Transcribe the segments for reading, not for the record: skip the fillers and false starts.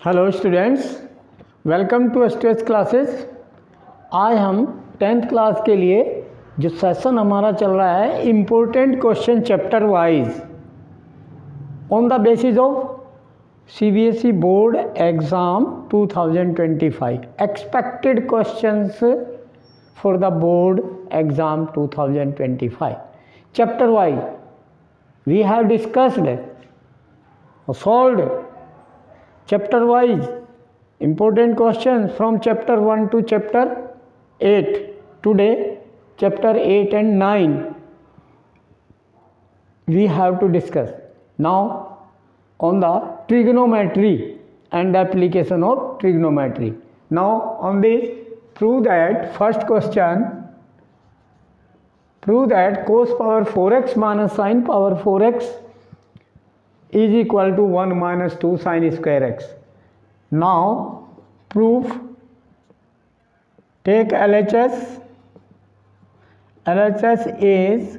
Hello students, welcome to STS classes. आज हम 10th class के लिए जो सेशन हमारा चल रहा है important question chapter wise on the basis of CBSE board exam 2025 expected questions for the board exam 2025 chapter wise we have discussed or solved chapter wise important questions from chapter 1 to chapter 8. Today chapter 8 and 9 we have to discuss now on the trigonometry and application of trigonometry. Now on this, prove that first question, prove that cos power 4x minus sin power 4x is equal to 1 minus 2 sin square x. Now proof, take LHS. LHS is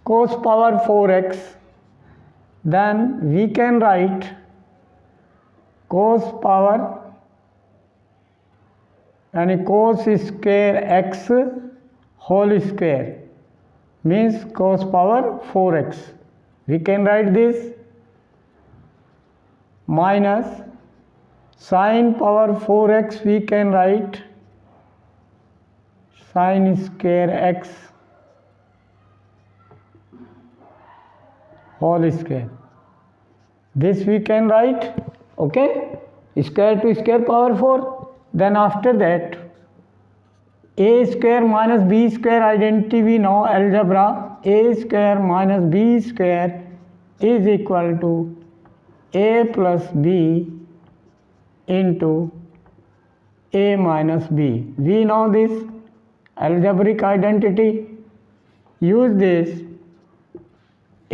cos power 4x, then we can write cos power and cos square x whole square means cos power 4x. We can write this minus sin power 4x, we can write sin square x whole square. This we can write, okay, square to square power 4. Then after that a square minus b square identity we know algebra. A square minus b square is equal to a plus b into a minus b. We know this algebraic identity. Use this.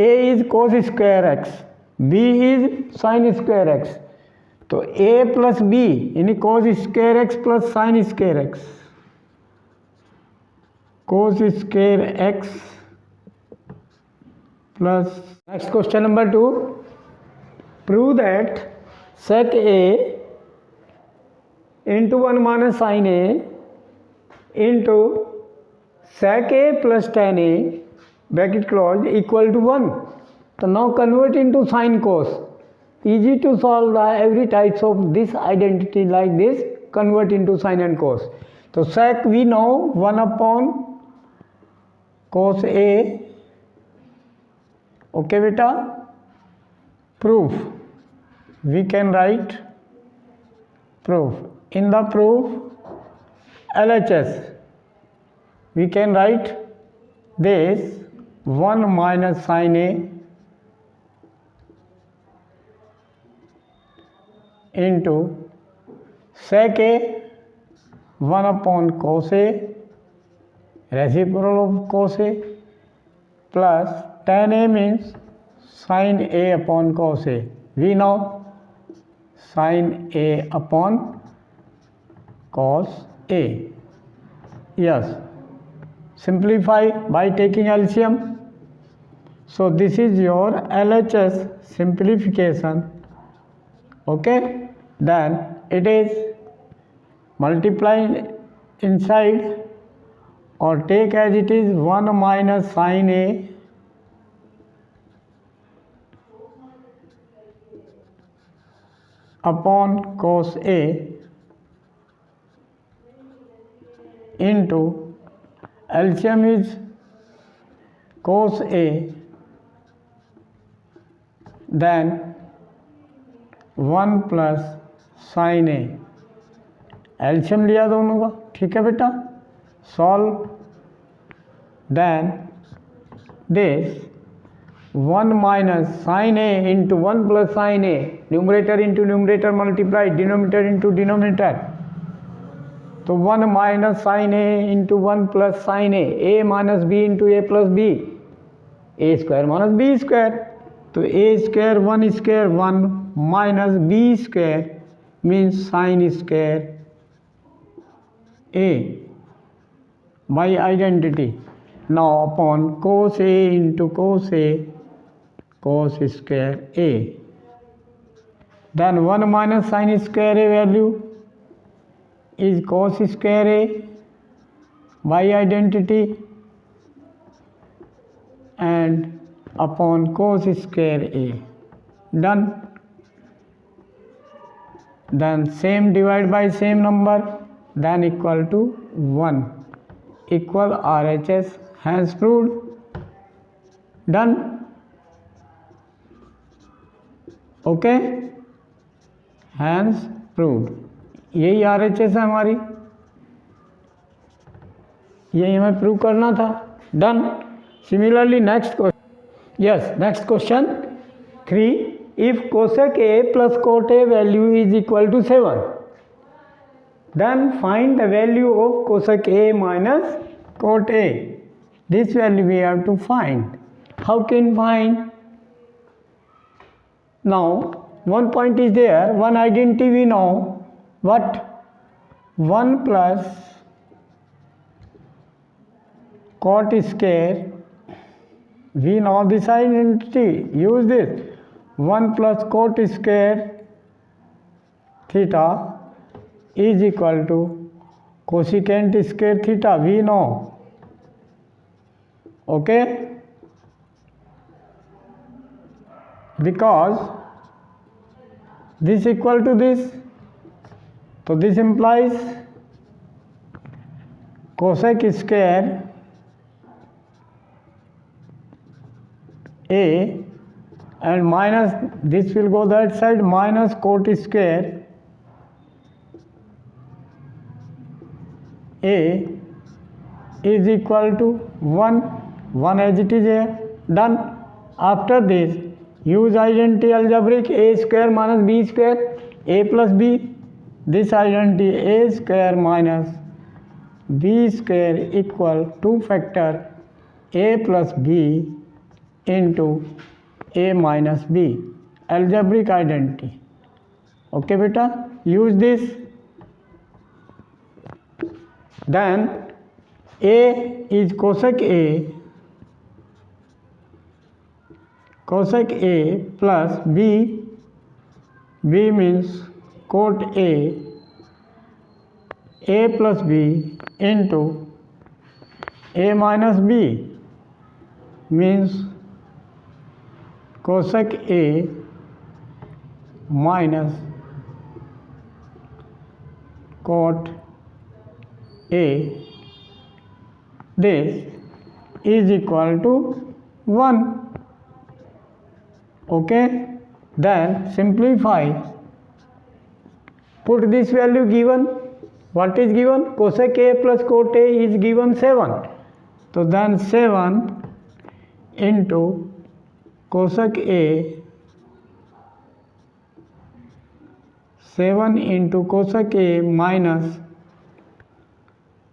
A is cos square x, b is sin square x. तो a plus b यानी cos square x plus sin square x. Cos square x plus. Next question number 2. Prove that sec a into 1 minus sin a into sec a plus tan a bracket close equal to 1. So now convert into sin cos. Easy to solve the every types of this identity like this. Convert into sin and cos. So sec we know 1 upon cos a. Okay beta. Proof. We can write proof. In the proof LHS we can write this 1 minus sin a into sec a 1 upon cos a reciprocal of cos a plus tan a means sin a upon cos a. We know sin a upon cos a. Yes, simplify by taking LCM. So this is your LHS simplification. Okay, then it is multiply inside or take as it is 1 minus sin a upon cos a into LCM is cos a, then 1 plus sin a. LCM लिया दोनों का, ठीक है बेटा. Solve. Then this 1 minus sin a into 1 plus sin a, numerator into numerator multiplied, denominator into denominator. So 1 minus sin a into 1 plus sin a minus b into a plus b, a square minus b square. तो a square 1 square 1 minus b square means sin square a by identity. Now upon cos a into cos a cos square a. then 1 minus sin square A value is cos square A by identity and upon cos square A. Done. Then same divide by same number, then equal to 1 equal RHS, hence proved. Done. Okay, hence proved. यही RHS है हमारी, यही हमें prove करना था. Done. Similarly next question. Yes, next question 3. If cosec A plus cot A value is equal to 7, then find the value of cosec A minus cot A. This value we have to find. How can find? Now one point is there, one identity we know. What? 1 plus cot square. We know this identity. Use this. 1 plus cot square theta is equal to cosecant square theta. We know. Okay, because this equal to this, so this implies cosec square A and minus this will go that side, minus cot square A is equal to 1 as it is here. Done. After this, use identity algebraic. A square minus B square, A plus B. This identity A square minus B square equal 2 factor A plus B into A minus B. Algebraic identity. Okay beta, use this. Then A is cosec A plus B. B means cot A plus B into A minus B means cosec A minus cot A. This is equal to 1. Okay, then simplify. Put this value given. What is given? Cosec A plus cot A is given 7. So then 7 into cosec A, 7 into cosec A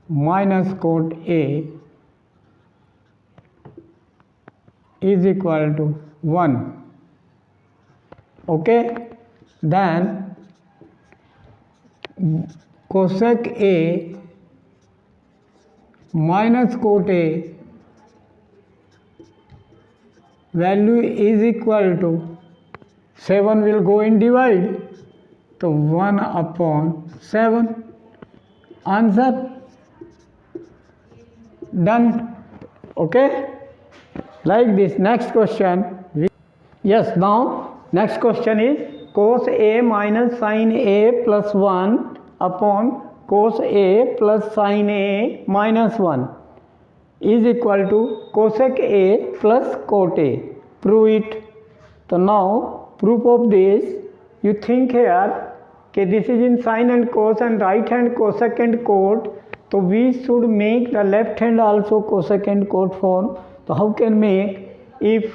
minus cot A is equal to 1. Okay, then cosec A minus cot A value is equal to 7 will go in divide, so 1 upon 7. Answer. Done. Okay, like this. Next question. Yes, now next question is cos A minus sin A plus 1 upon cos A plus sin A minus 1 is equal to cosec A plus cot A. Prove it. So now proof of this, you think here okay, this is in sin and cos and right hand cosec and cot, so we should make the left hand also cosec and cot form. So how can make? If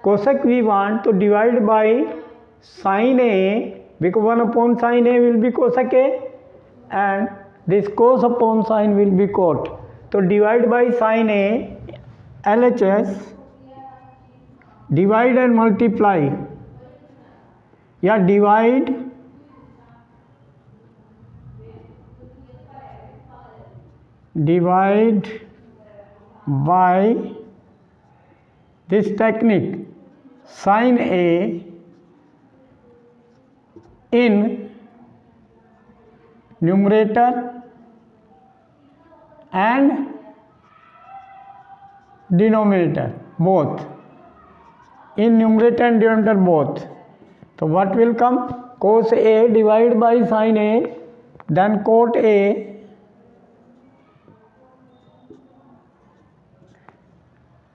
cosec we want to divide by sin A, because 1 upon sin A will be cosec A and this cos upon sin will be cot. So divide by sin A, LHS, divide and multiply. Yeah, divide by this technique, sin A in numerator and denominator both, in numerator and denominator both. So what will come? Cos A divided by sin A, then cot A,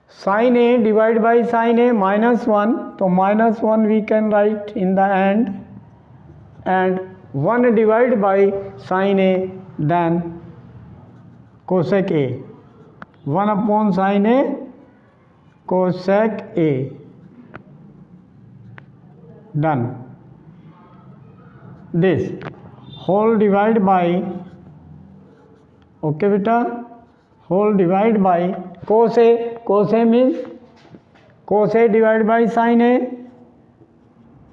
sin A divided by sin A minus 1, so minus 1 we can write in the end, and 1 divided by sin A, then cosec A, 1 upon sin A cosec A, done. This whole divided by, okay beta, whole divided by cos A, cos A means cos A divided by sin A,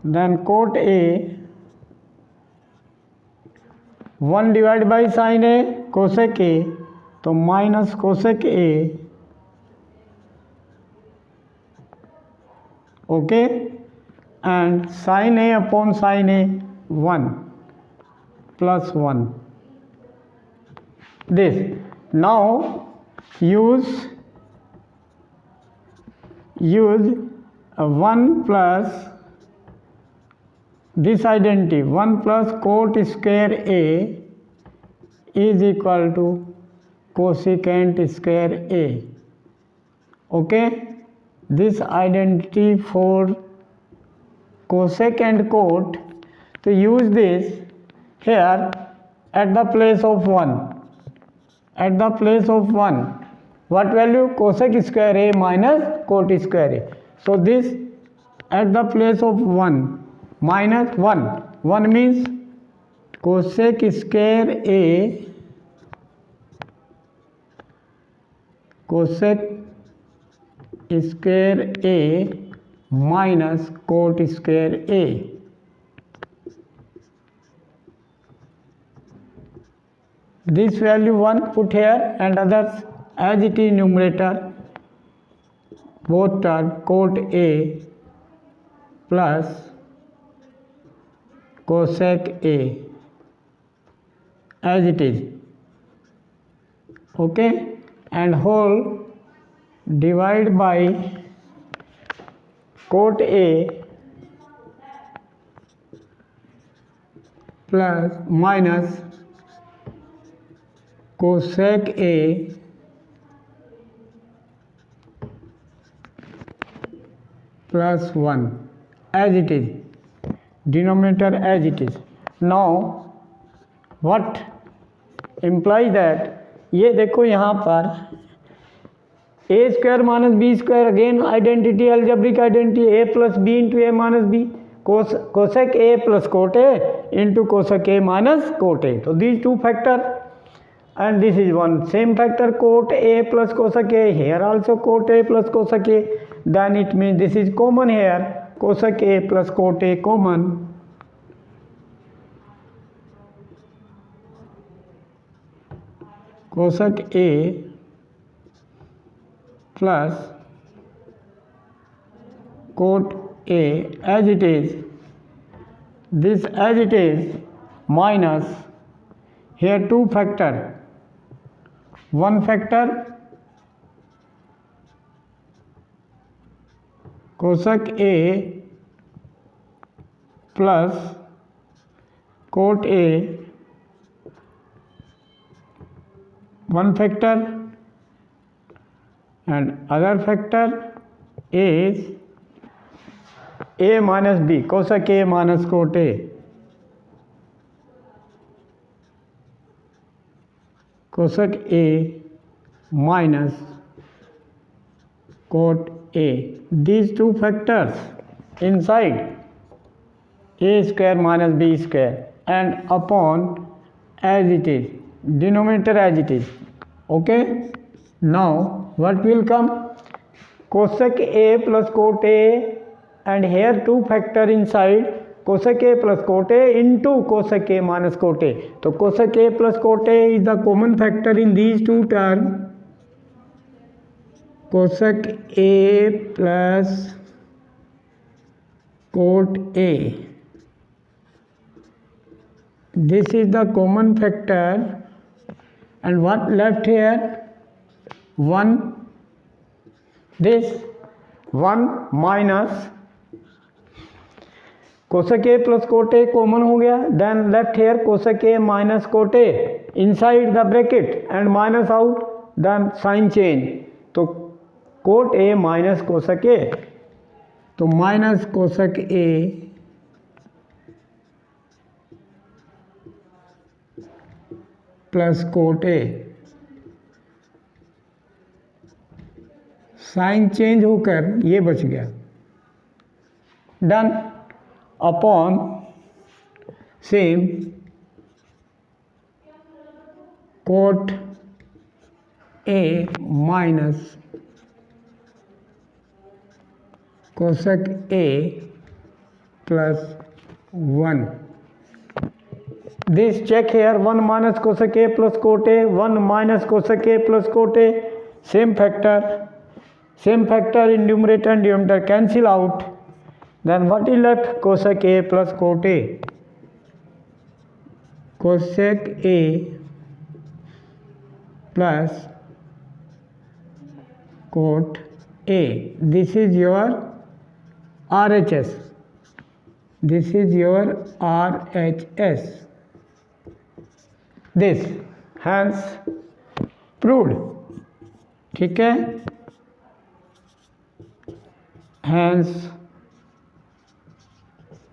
then cot A, 1 divided by sin A cosec A, तो minus cosec A, okay, and sin A upon sin A 1 plus 1. This now use 1 plus this identity, 1 plus cot square A is equal to cosecant square A. Okay, this identity for cosec and cot, to use this here at the place of 1, at the place of 1, what value? Cosec square A minus cot square A. So this at the place of 1 minus 1, 1 means cosec square A, cosec square A minus cot square A. This value 1 put here and others as it is numerator, both term cot A plus cosec A as it is, okay, and whole divide by cot A plus minus cosec A plus 1 as it is, denominator as it is. Now what implies that, ये देखो यहाँ पर a square minus b square, again identity, algebraic identity, a plus b into a minus b, cosec a plus cot a into cosec a minus cot a. So these two factors, and this is one same factor, cot a plus cosec a, here also cot a plus cosec a, then it means this is common here, cosec a plus cot a common. Cosec A plus cot A as it is, this as it is, minus here two factor, one factor cosec A plus cot A, one factor, and other factor is a minus b, cosec A minus cot A, cosec A minus cot A. These two factors inside a square minus b square and upon as it is, denominator as it is, okay. Now what will come? Cosec A plus cot A, and here two factor inside, cosec A plus cot A into cosec A minus cot A. So cosec A plus cot A is the common factor in these two terms. Cosec A plus cot A this is the common factor, and what left here? 1. This 1 minus cosec A plus cot A common हो गया, then left here cosec A minus cot A inside the bracket and minus out, then sign change, तो cot A minus cosec A, तो minus cosec A plus cot A, sign change होकर ये बच गया, done, upon same cot A minus cosec A plus 1. This check here, 1 minus cosec A plus cot A, 1 minus cosec A plus cot A, same factor in numerator and denominator cancel out, then what is left? Cosec A plus cot A, cosec A plus cot A. This is your RHS, this is your RHS, this, hence proved, ठीक है, hence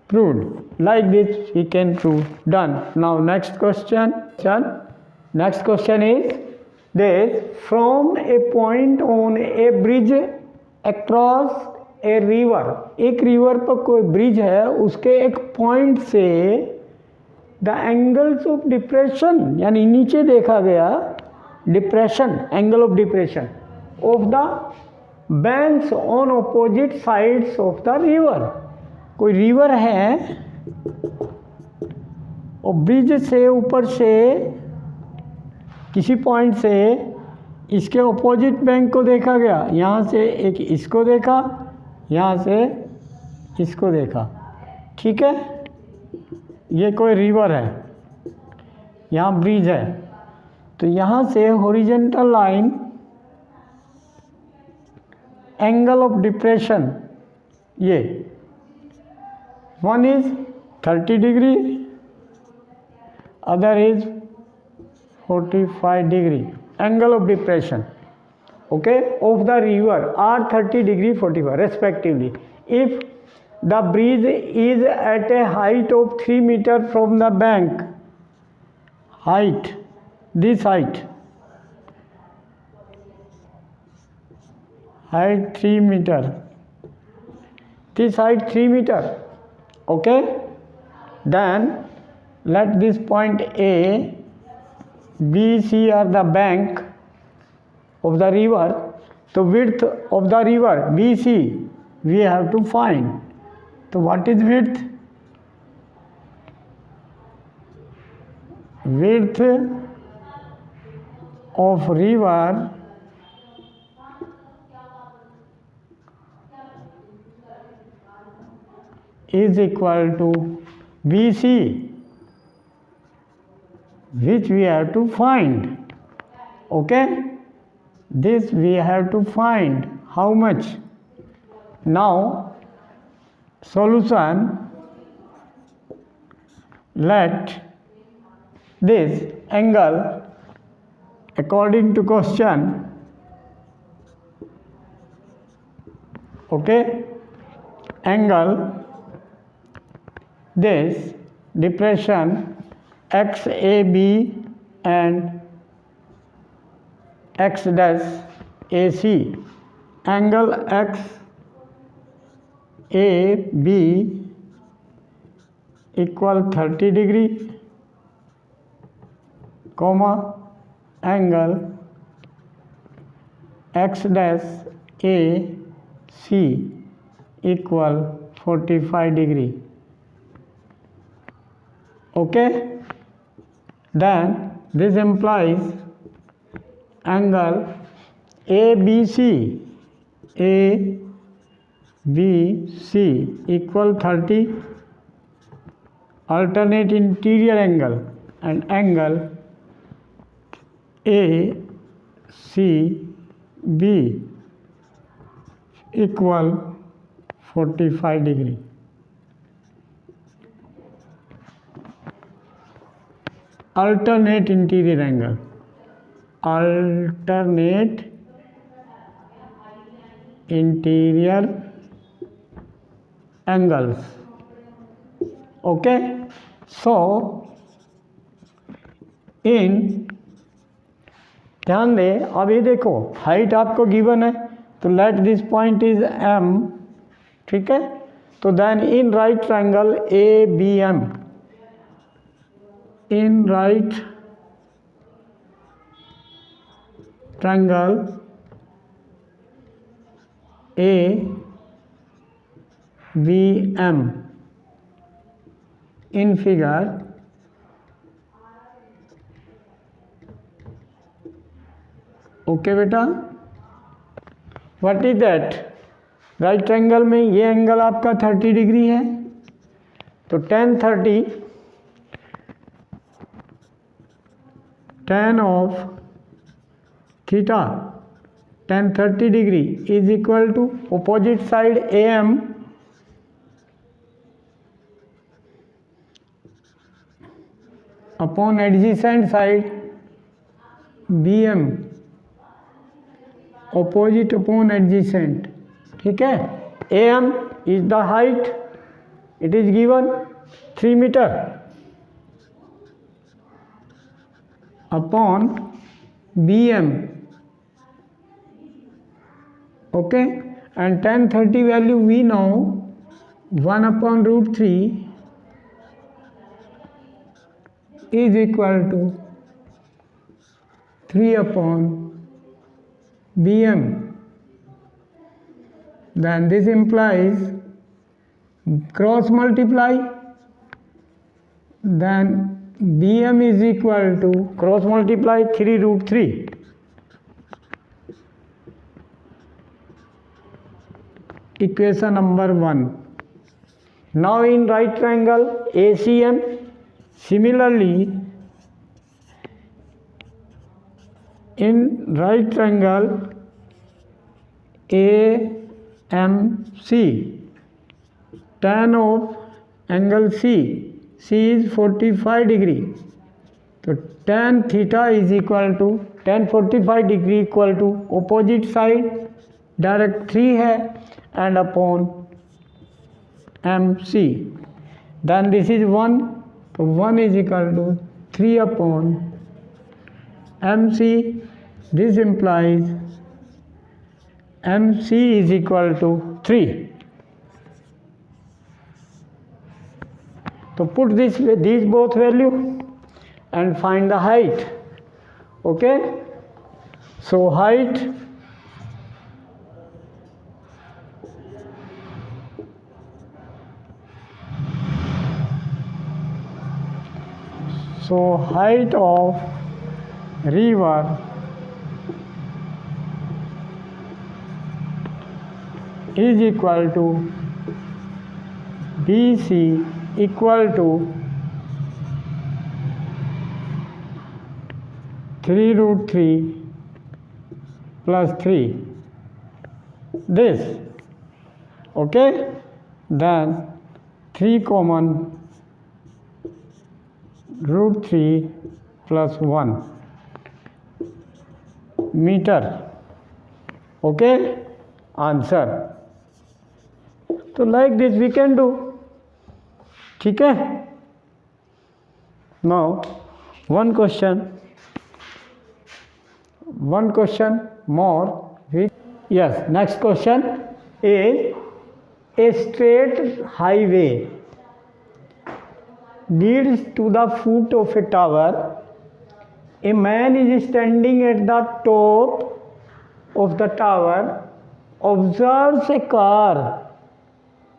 proved. Like this we can prove. Done. Now next question. Next question is this: from a point on a bridge across a river, एक river पर कोई bridge है, उसके एक point से the angles of depression, यानी नीचे देखा गया depression, angle of depression of the banks on opposite sides of the river. कोई रिवर है और ब्रिज से ऊपर से किसी पॉइंट से इसके ऑपोजिट बैंक को देखा गया, यहाँ से एक इसको देखा, यहाँ से इसको देखा, ठीक है, ये कोई रिवर है, यहाँ ब्रिज है, तो यहाँ से horizontal line angle of depression, ये one is 30 degree, other is 45 degree, angle of depression, okay, of the river are 30 degree 45 respectively. If the bridge is at a height of 3 meter from the bank, height, this height 3 meter, this height 3 meter, okay, then let this point A, B, C are the bank of the river. So width of the river BC we have to find. So what is width? Width of river is equal to BC, which we have to find, okay, this we have to find how much. Now solution, let this angle according to question, okay, angle this depression XAB and X dash AC, angle XAB equal 30 degree, comma, angle X dash AC equal 45 degree. Okay, then this implies angle ABC equal 30 alternate interior angle and angle ACB equal 45 degree. Alternate interior angle, alternate interior angles. Okay, so इन ध्यान दें, अब ये देखो height आपको गिवन है, तो let this point is M, ठीक है, तो then in right triangle ABM, in right triangle ABM in figure okay बेटा, what is that, right triangle में ये एंगल आपका 30 डिग्री है, तो tan of theta, tan 30 degree is equal to opposite side AM upon adjacent side BM, opposite upon adjacent, ठीक है. AM is the height, it is given 3 meter upon BM, okay, and tan 30 value we know 1 upon root 3 is equal to 3 upon BM. Then this implies cross multiply, then BM is equal to cross multiply 3 root 3. Equation number 1. Now in right triangle ACM, similarly in right triangle AMC, tan of angle C is 45 degree, तो tan theta is equal to tan 45 degree equal to opposite side direct 3 है and upon MC, then this is 1, तो 1 is equal to 3 upon MC. This implies MC is equal to 3. So put these both value and find the height. Okay, so height of river is equal to BC equal to 3 root 3 plus 3, this, okay, then 3 common root 3 plus 1 meter, okay, answer. तो like this we can do, ठीक है. Now one question more. Yes, next question is, a straight highway leads to the foot of a tower. A man is standing at the top of the tower, observes a car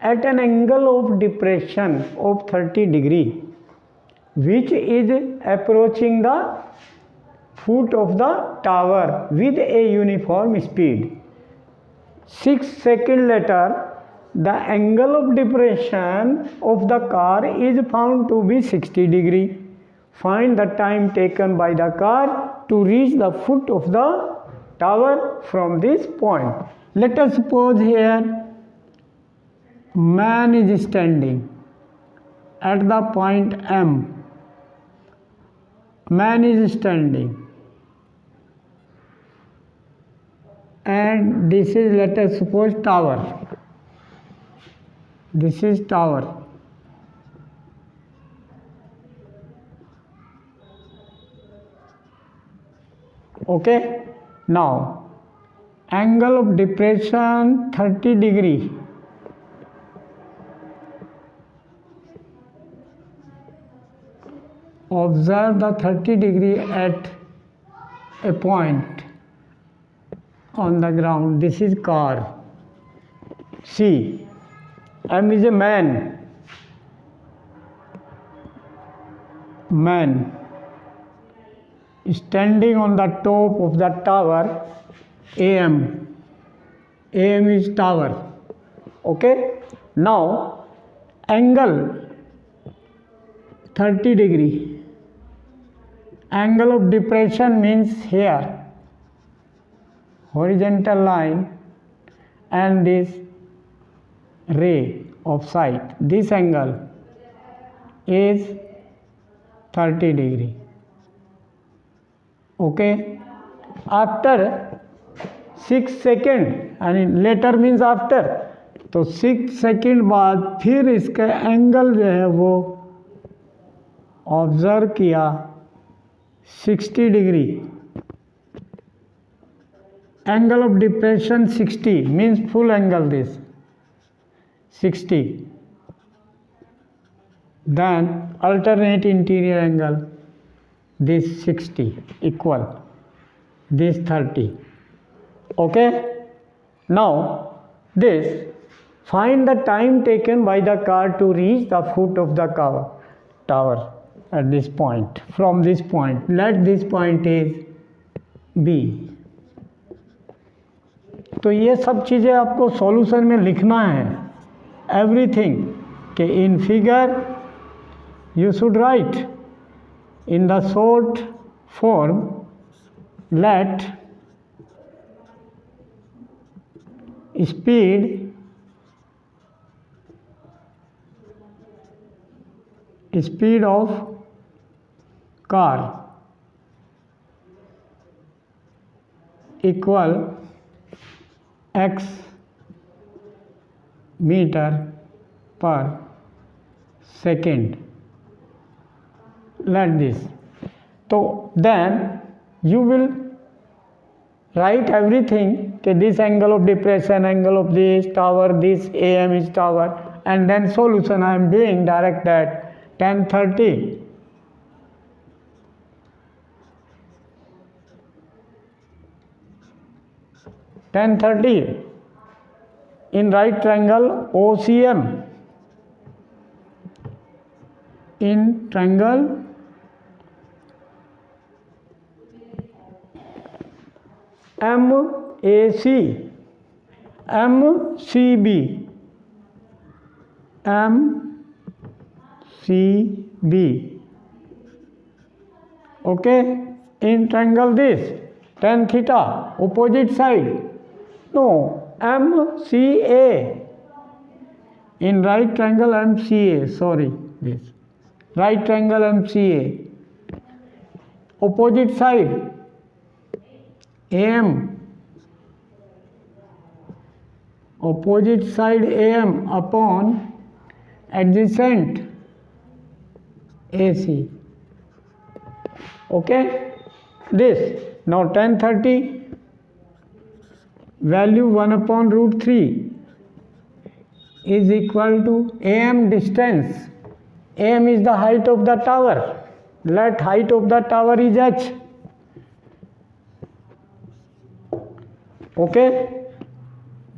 at an angle of depression of 30 degree, which is approaching the foot of the tower with a uniform speed. 6 seconds later, the angle of depression of the car is found to be 60 degree. Find the time taken by the car to reach the foot of the tower from this point. Let us suppose here man is standing at the point M. Man is standing, and this is, let us suppose, tower. This is tower. Okay, now angle of depression 30 degree. Observe the 30 degree at a point on the ground. This is car. See, M is a man. Man standing on the top of the tower AM. AM is tower. Okay. Now angle 30 degree. Angle of depression means here horizontal line and this ray of sight. This angle is 30 degree. Okay. After 6 second यानी letter means after, तो 6 second बाद फिर इसका angle जो है वो observe किया 60 degree. Angle of depression 60 means full angle this 60. Then alternate interior angle, this 60 equal this 30. Okay. Now this, find the time taken by the car to reach the foot of the tower at this point. From this point, let this point is B. तो ये सब चीज़ें आपको solution में लिखना है, everything के in figure you should write in the short form. Let speed of car equal x meter per second. Let this. So then you will write everything, okay, this angle of depression, angle of this tower, this AM is tower, and then solution I am doing direct at 10:30. In right triangle OCM, in triangle MAC, MCB, okay, in triangle this tan theta opposite side, no, MCA, in right triangle MCA, sorry, this right triangle MCA, opposite side AM, opposite side AM upon adjacent AC. Okay, this now 10:30 value 1 upon root 3 is equal to AM distance. AM is the height of the tower. Let height of the tower is h. Okay,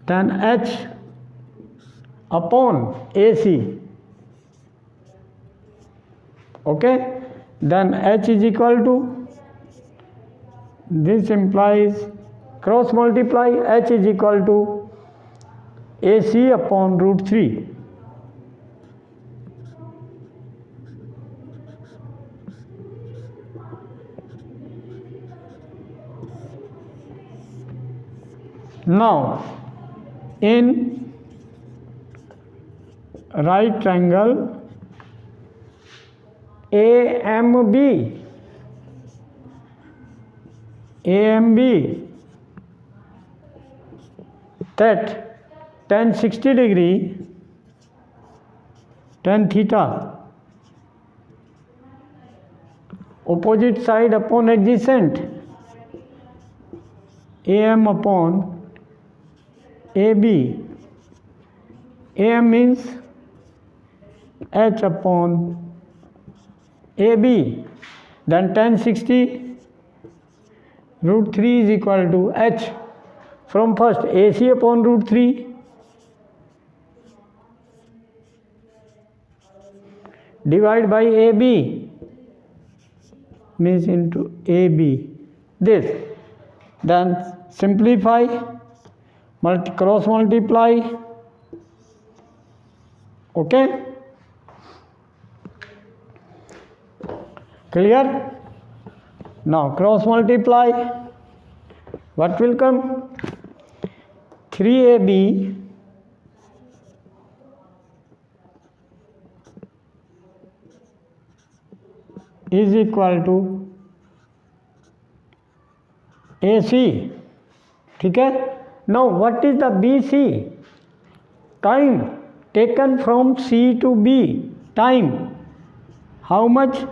then h upon AC. Okay, then h is equal to, this implies cross multiply, h is equal to AC upon root 3. Now, in right triangle AMB, that tan 60 degree, tan theta, opposite side upon adjacent, AM upon AB. AM means H upon AB. Then tan 60 root 3 is equal to H. From first, AC upon root 3 divided by AB means into AB. This. Then simplify, cross multiply. Okay? Clear? Now cross multiply. What will come? 3AB is equal to AC. ठीक है? Now what is the BC? Time taken from C to B. Time. How much?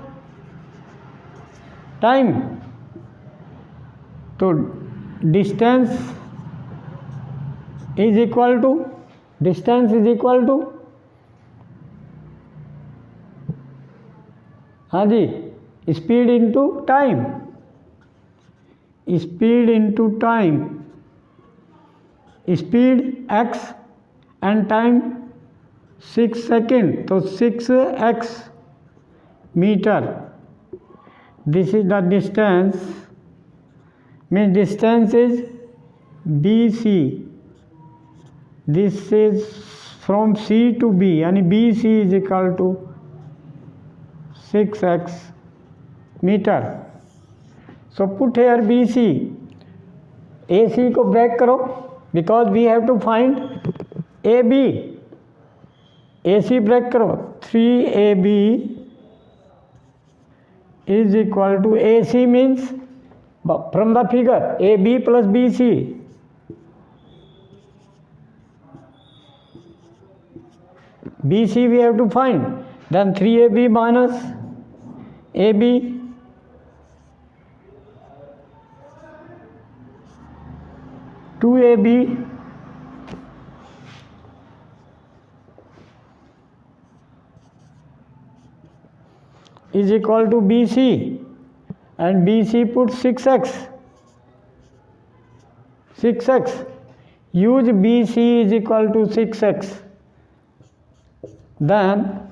Time. So distance is equal to हाँ जी, speed into time. Speed into time. Speed x and time 6 seconds. So 6x meter. This is the distance. Means distance is BC. This is from C to B, and BC is equal to 6x meter. So put here BC. AC को break करो, because we have to find AB. AC break करो. 3AB is equal to AC means from the figure AB plus BC. BC we have to find. Then 3AB minus AB. Two AB is equal to BC, and BC put 6x. Use BC is equal to 6x. Then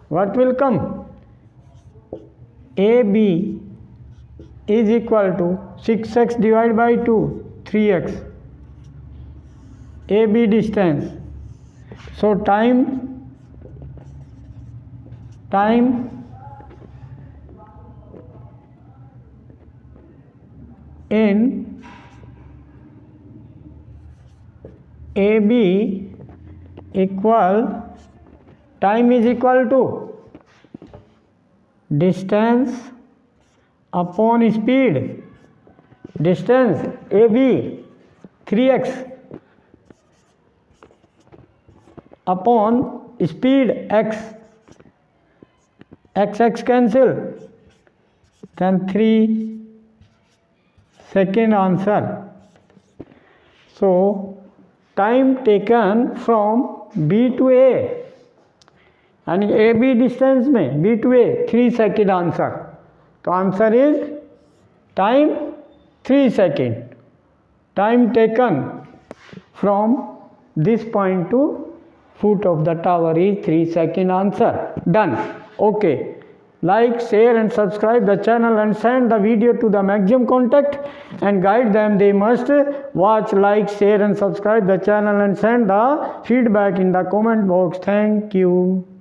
what will come? AB is equal to 6x divided by 2, 3x. AB distance. So time in AB time is equal to distance upon speed. Distance AB 3x upon speed x. X cancel. Then 3 second answer. So time taken from B to A, and AB distance में B to A 3 second answer. तो answer is time 3 second. Time taken from this point to foot of the tower is 3 second answer. Done. Okay. like, share and subscribe the channel and send the video to the maximum contact and guide them. They must watch, like, share and subscribe the channel and send the feedback in the comment box. Thank you.